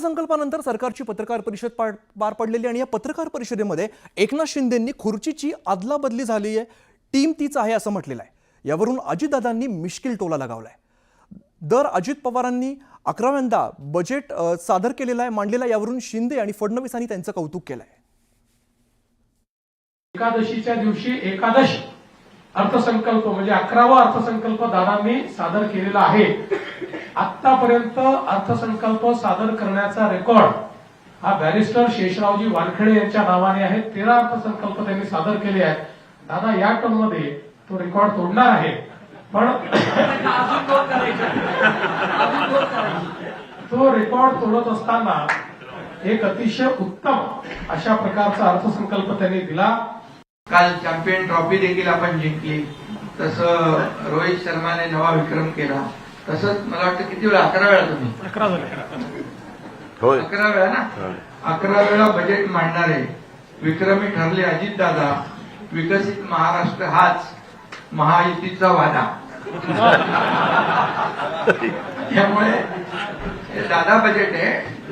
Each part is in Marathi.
अर्थसंकल्पानंतर सरकारची पत्रकार परिषद पार पडलेली आणि या पत्रकार परिषदेमध्ये एकनाथ शिंदेंनी खुर्चीची अदलाबदली झाली आहे, टीम तीच आहे असं म्हटलेलं आहे। यावरून अजितदादांनी मिश्किल टोला लगावलाय। दर अजित पवारांनी 11व्यांदा बजेट सादर केलेला आहे, मांडलेला। यावरून शिंदे आणि फडणवीसांनी त्यांचं कौतुक केलंय। एकादशीच्या दिवशी एकादश अर्थसंकल्प म्हणजे 11वा अर्थसंकल्प दादांनी सादर केलेला आहे। आतापर्यंत अर्थसंकल्प सादर करण्याचा रेकॉर्ड हा बॅरिस्टर शेषरावजी वानखेडे यांच्या नावाने आहे। 13 अर्थसंकल्प त्यांनी सादर केले आहेत। दादा या टर्म मध्ये तो रेकॉर्ड तोडणार आहे, पण तो रेकॉर्ड तोडत असताना एक अतिशय उत्तम अशा प्रकारचा अर्थसंकल्प त्यांनी दिला। काल चॅम्पियन ट्रॉफी देखील आपण जिंकली, तसं रोहित शर्माने नवा विक्रम केला। तसंच मला वाटतं किती वेळा 11 वेळा तुम्ही 11 वेळा ना 11 वेळा बजेट मांडणारे विक्रमी ठरले अजितदादा। विकसित महाराष्ट्र हाच महायुतीचा वादा। त्यामुळे हे दादा बजेट आहे,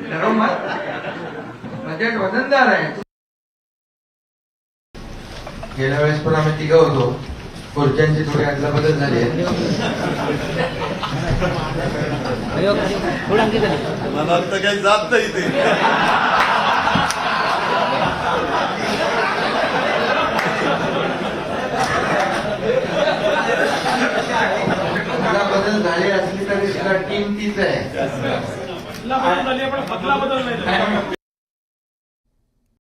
ठरव मत, बजेट वजनदार आहे। गेल्या वेळेस पण आम्ही तिघं होतो, खुर्च्यांची थोडी अदलाबदल झाली आहे। मला तर काही जात नाही ते। अदलाबदल झाली असली तरी टीम तीच आहे।